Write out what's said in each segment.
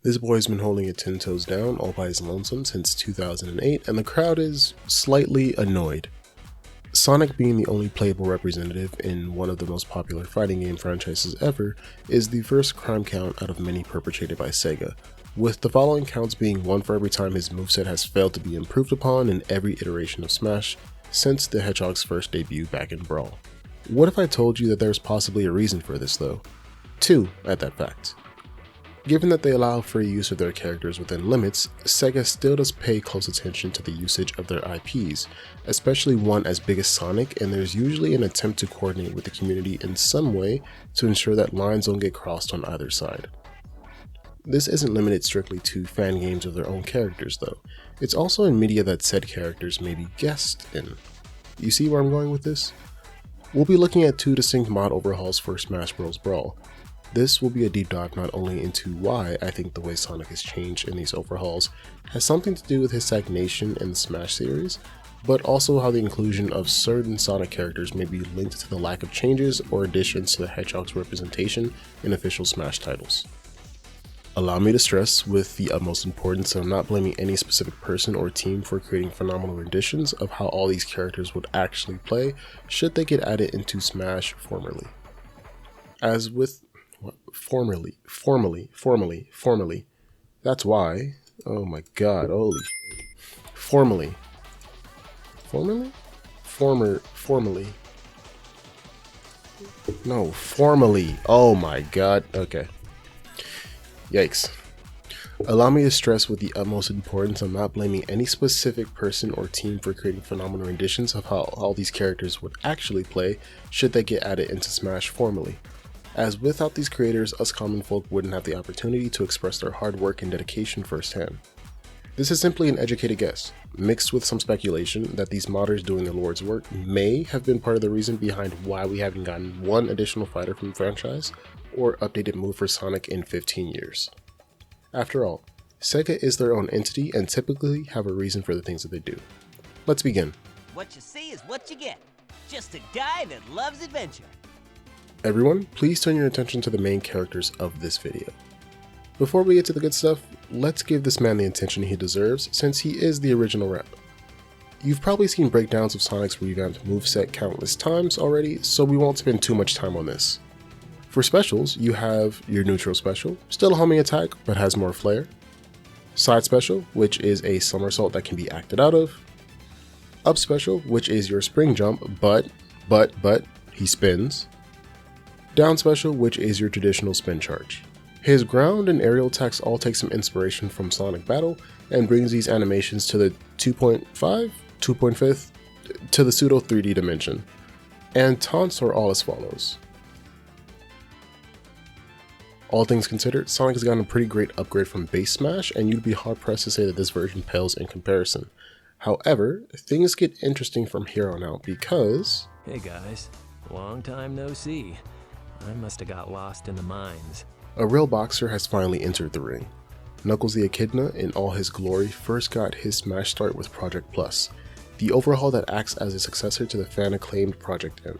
This boy's been holding it 10 toes down all by his lonesome since 2008, and the crowd is slightly annoyed. Sonic, being the only playable representative in one of the most popular fighting game franchises ever, is the first crime count out of many perpetrated by Sega, with the following counts being one for every time his moveset has failed to be improved upon in every iteration of Smash since the Hedgehog's first debut back in Brawl. What if I told you that there's possibly a reason for this though? Two, at that fact. Given that they allow free use of their characters within limits, Sega still does pay close attention to the usage of their IPs, especially one as big as Sonic, and there's usually an attempt to coordinate with the community in some way to ensure that lines don't get crossed on either side. This isn't limited strictly to fan games of their own characters though, it's also in media that said characters may be guest in. You see where I'm going with this? We'll be looking at two distinct mod overhauls for Smash Bros. Brawl. This will be a deep dive not only into why I think the way Sonic has changed in these overhauls has something to do with his stagnation in the Smash series, but also how the inclusion of certain Sonic characters may be linked to the lack of changes or additions to the Hedgehog's representation in official Smash titles. Allow me to stress with the utmost importance that I'm not blaming any specific person or team for creating phenomenal renditions of how all these characters would actually play should they get added into Smash formally. As with Formerly. That's why. Oh my god, holy shit. Formally. No, formally. Oh my god, okay. Yikes. Allow me to stress with the utmost importance I'm not blaming any specific person or team for creating phenomenal renditions of how all these characters would actually play should they get added into Smash formally. As without these creators, us common folk wouldn't have the opportunity to express their hard work and dedication firsthand. This is simply an educated guess, mixed with some speculation that these modders doing the Lord's work may have been part of the reason behind why we haven't gotten one additional fighter from the franchise or updated move for Sonic in 15 years. After all, Sega is their own entity and typically have a reason for the things that they do. Let's begin. What you see is what you get. Just a guy that loves adventure. Everyone, please turn your attention to the main characters of this video. Before we get to the good stuff, let's give this man the attention he deserves since he is the original rep. You've probably seen breakdowns of Sonic's revamped moveset countless times already, so we won't spend too much time on this. For specials, you have your neutral special, still a homing attack but has more flair. Side special, which is a somersault that can be acted out of. Up special, which is your spring jump, but he spins. Down special, which is your traditional spin charge. His ground and aerial attacks all take some inspiration from Sonic Battle and brings these animations to the 2.5th to the pseudo 3D dimension. And taunts are all as follows. All things considered, Sonic has gotten a pretty great upgrade from base Smash, and you'd be hard pressed to say that this version pales in comparison. However, things get interesting from here on out because... Hey guys, long time no see. I must have got lost in the mines. A real boxer has finally entered the ring. Knuckles the Echidna, in all his glory, first got his Smash start with Project Plus, the overhaul that acts as a successor to the fan-acclaimed Project M.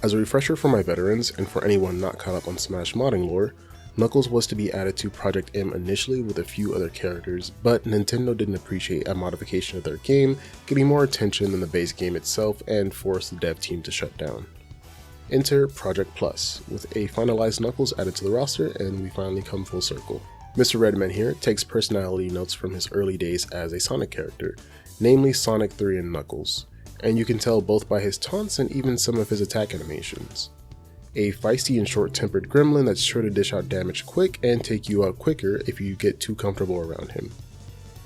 As a refresher for my veterans, and for anyone not caught up on Smash modding lore, Knuckles was to be added to Project M initially with a few other characters, but Nintendo didn't appreciate a modification of their game getting more attention than the base game itself and forced the dev team to shut down. Enter Project Plus, with a finalized Knuckles added to the roster, and we finally come full circle. Mr. Redman here takes personality notes from his early days as a Sonic character, namely Sonic 3 and Knuckles, and you can tell both by his taunts and even some of his attack animations. A feisty and short-tempered gremlin that's sure to dish out damage quick and take you out quicker if you get too comfortable around him.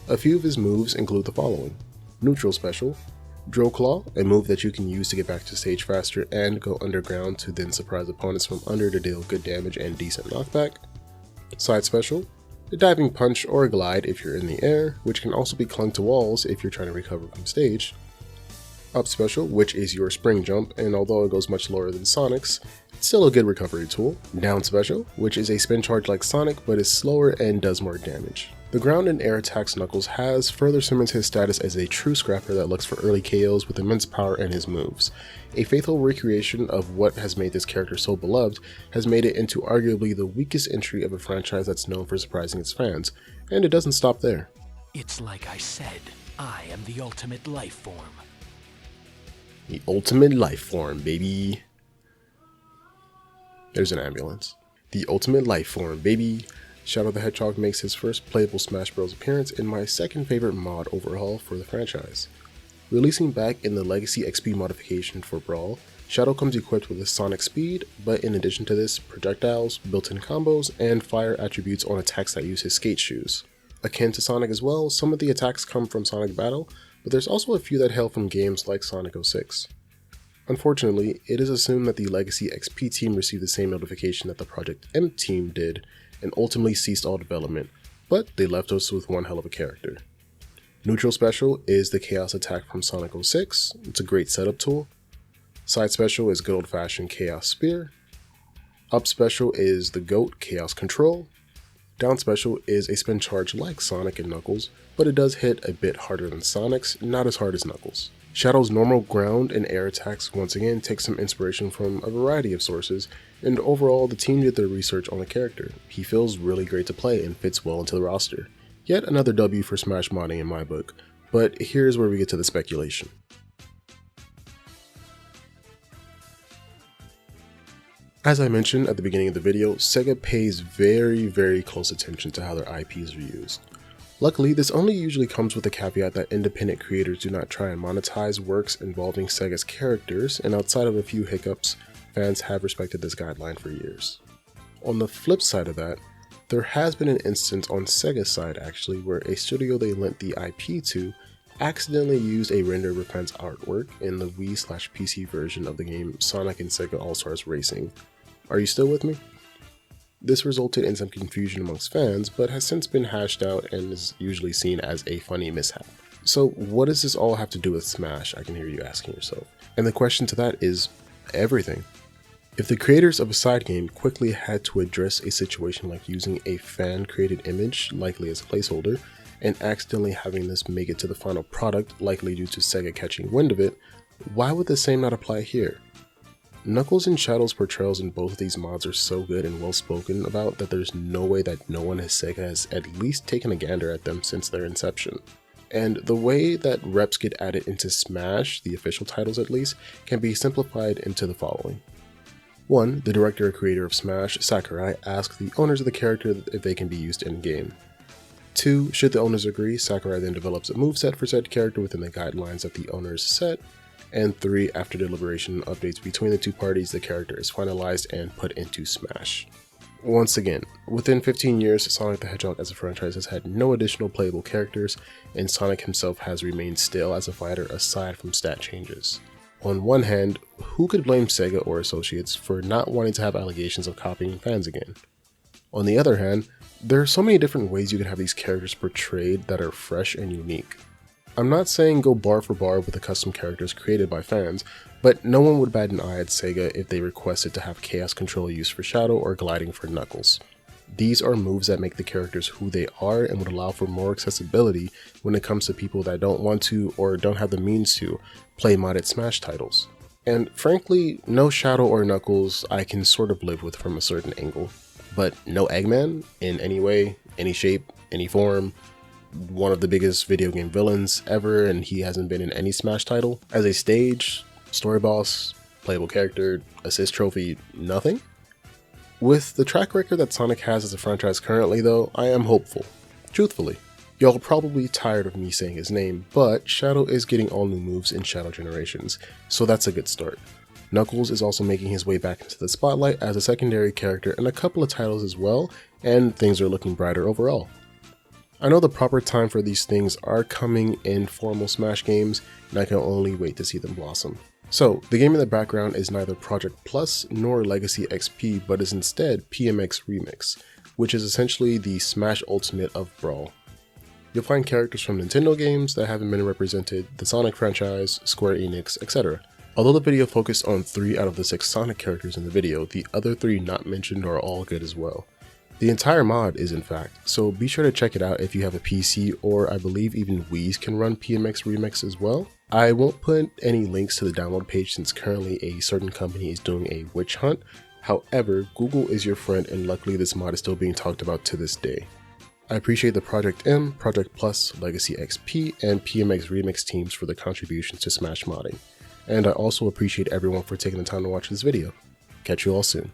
A few of his moves include the following: Neutral Special, Drill Claw, a move that you can use to get back to stage faster and go underground to then surprise opponents from under to deal good damage and decent knockback. Side Special, a Diving Punch or Glide if you're in the air, which can also be clung to walls if you're trying to recover from stage. Up Special, which is your Spring Jump, and although it goes much lower than Sonic's, it's still a good recovery tool. Down Special, which is a spin charge like Sonic but is slower and does more damage. The ground and air attacks Knuckles has further cemented his status as a true scrapper that looks for early KOs with immense power in his moves. A faithful recreation of what has made this character so beloved has made it into arguably the weakest entry of a franchise that's known for surprising its fans, and it doesn't stop there. It's like I said, I am the ultimate life form. The ultimate life form, baby. There's an ambulance. The ultimate life form, baby. Shadow the Hedgehog makes his first playable Smash Bros. Appearance in my second favorite mod overhaul for the franchise. Releasing back in the Legacy XP modification for Brawl, Shadow comes equipped with a Sonic Speed, but in addition to this, projectiles, built-in combos, and fire attributes on attacks that use his skate shoes. Akin to Sonic as well, some of the attacks come from Sonic Battle, but there's also a few that hail from games like Sonic 06. Unfortunately, it is assumed that the Legacy XP team received the same notification that the Project M team did, and ultimately ceased all development, but they left us with one hell of a character. Neutral Special is the Chaos Attack from Sonic 06, it's a great setup tool. Side Special is good old-fashioned Chaos Spear. Up Special is the GOAT Chaos Control. Down Special is a spin charge like Sonic and Knuckles, but it does hit a bit harder than Sonic's, not as hard as Knuckles. Shadow's normal ground and air attacks once again take some inspiration from a variety of sources, and overall the team did their research on the character. He feels really great to play and fits well into the roster. Yet another W for Smash modding in my book, but here's where we get to the speculation. As I mentioned at the beginning of the video, Sega pays very close attention to how their IPs are used. Luckily, this only usually comes with the caveat that independent creators do not try and monetize works involving Sega's characters, and outside of a few hiccups, fans have respected this guideline for years. On the flip side of that, there has been an instance on Sega's side actually where a studio they lent the IP to accidentally used a render of a fan's artwork in the Wii/PC version of the game Sonic and Sega All-Stars Racing. Are you still with me? This resulted in some confusion amongst fans, but has since been hashed out and is usually seen as a funny mishap. So what does this all have to do with Smash, I can hear you asking yourself. And the question to that is everything. If the creators of a side game quickly had to address a situation like using a fan-created image, likely as a placeholder, and accidentally having this make it to the final product, likely due to Sega catching wind of it, why would the same not apply here? Knuckles and Shadow's portrayals in both of these mods are so good and well spoken about that there's no way that no one at Sega has at least taken a gander at them since their inception. And the way that reps get added into Smash, the official titles at least, can be simplified into the following. 1. The director or creator of Smash, Sakurai, asks the owners of the character if they can be used in-game. 2. Should the owners agree, Sakurai then develops a moveset for said character within the guidelines that the owners set. And 3. After deliberation and updates between the two parties, the character is finalized and put into Smash. Once again, within 15 years, Sonic the Hedgehog as a franchise has had no additional playable characters, and Sonic himself has remained stale as a fighter aside from stat changes. On one hand, who could blame Sega or associates for not wanting to have allegations of copying fans again? On the other hand, there are so many different ways you can have these characters portrayed that are fresh and unique. I'm not saying go bar for bar with the custom characters created by fans, but no one would bat an eye at Sega if they requested to have Chaos Control used for Shadow or gliding for Knuckles. These are moves that make the characters who they are and would allow for more accessibility when it comes to people that don't want to or don't have the means to play modded Smash titles. And frankly, no Shadow or Knuckles I can sort of live with from a certain angle, but no Eggman in any way, any shape, any form, one of the biggest video game villains ever, and he hasn't been in any Smash title. As a stage, story boss, playable character, assist trophy, nothing? With the track record that Sonic has as a franchise currently though, I am hopeful. Truthfully. Y'all probably tired of me saying his name, but Shadow is getting all new moves in Shadow Generations, so that's a good start. Knuckles is also making his way back into the spotlight as a secondary character in a couple of titles as well, and things are looking brighter overall. I know the proper time for these things are coming in formal Smash games, and I can only wait to see them blossom. So, the game in the background is neither Project Plus nor Legacy XP, but is instead PMX Remix, which is essentially the Smash Ultimate of Brawl. You'll find characters from Nintendo games that haven't been represented, the Sonic franchise, Square Enix, etc. Although the video focused on 3 out of the 6 Sonic characters in the video, the other 3 not mentioned are all good as well. The entire mod is in fact, so be sure to check it out if you have a PC, or I believe even Wii's can run PMX Remix as well. I won't put any links to the download page since currently a certain company is doing a witch hunt. However, Google is your friend and luckily this mod is still being talked about to this day. I appreciate the Project M, Project Plus, Legacy XP, and PMX Remix teams for their contributions to Smash modding. And I also appreciate everyone for taking the time to watch this video. Catch you all soon.